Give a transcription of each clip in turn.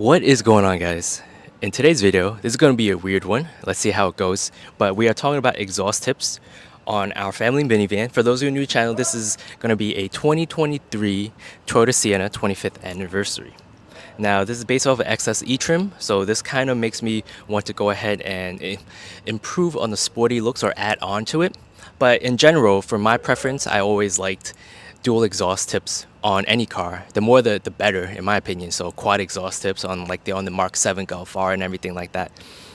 What is going on, guys? In today's video, this is going to be a weird one. Let's see how it goes. But we are talking about exhaust tips on our family minivan. For those who are new to the channel, this is going to be a 2023 Toyota Sienna 25th anniversary. Now, this is based off of XS trim, so this kind of makes me want to go ahead and improve on the sporty looks or add on to it. But in general, for my preference, I always liked dual exhaust tips on any car. The more the better, in my opinion. So quad exhaust tips on the Mark 7 Golf R and everything like that.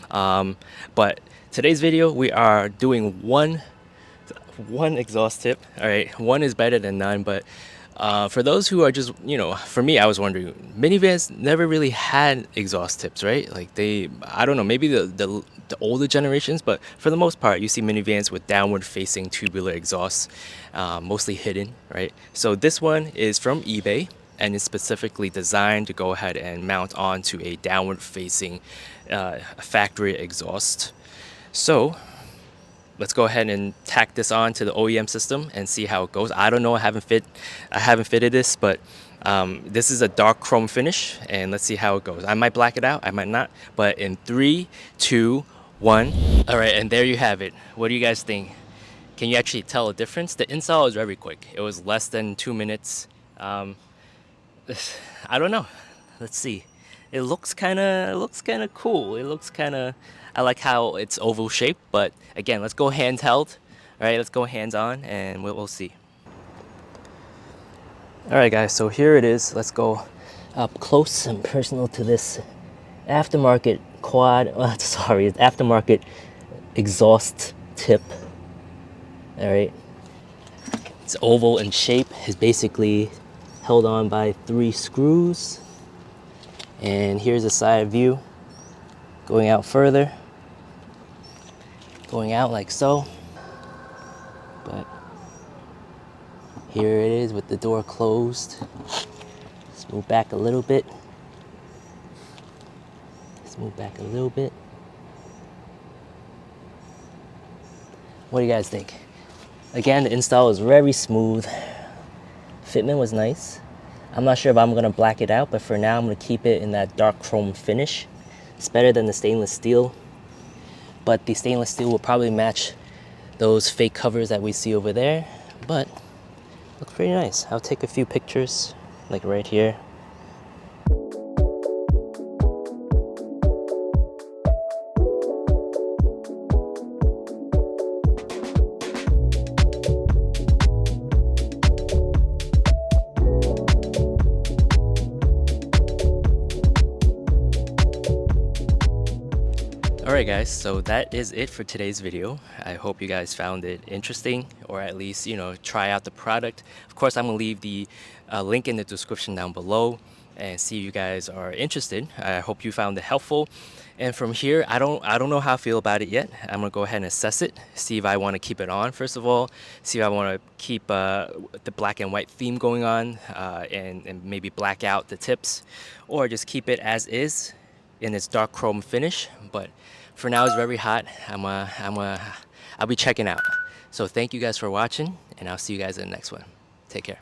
But today's video, we are doing one exhaust tip. All right, one is better than none, but for those who are just, for me, I was wondering, minivans never really had exhaust tips, right? Like I don't know, maybe the older generations, but for the most part, you see minivans with downward facing tubular exhausts, mostly hidden, right? So this one is from eBay and is specifically designed to go ahead and mount onto a downward facing factory exhaust. So let's go ahead and tack this on to the OEM system and see how it goes. I don't know, I haven't fitted this, but this is a dark chrome finish, and let's see how it goes. I might black it out, I might not, but in 3, 2, 1. All right, and there you have it. What do you guys think? Can you actually tell a difference? The install was very quick. It was less than 2 minutes. I don't know. Let's see. It looks kind of cool. It looks kind of, I like how it's oval shaped, but again, let's go handheld. All right, let's go hands on and we'll see. All right, guys, so here it is. Let's go up close and personal to this aftermarket aftermarket exhaust tip. All right, it's oval in shape. It's basically held on by 3 screws. And here's a side view going out further, going out like so. But here it is with the door closed. Let's move back a little bit. What do you guys think? Again, the install was very smooth. Fitment was nice. I'm not sure if I'm gonna black it out, but for now I'm gonna keep it in that dark chrome finish. It's better than the stainless steel, but the stainless steel will probably match those fake covers that we see over there, but looks pretty nice. I'll take a few pictures, like right here. Alright guys, so that is it for today's video. I hope you guys found it interesting, or at least, try out the product. Of course, I'm going to leave the link in the description down below and see if you guys are interested. I hope you found it helpful. And from here, I don't know how I feel about it yet. I'm going to go ahead and assess it, see if I want to keep it on first of all, see if I want to keep the black and white theme going on, and maybe black out the tips, or just keep it as is in its dark chrome finish. But for now, it's very hot. I'll be checking out. So thank you guys for watching, and I'll see you guys in the next one. Take care.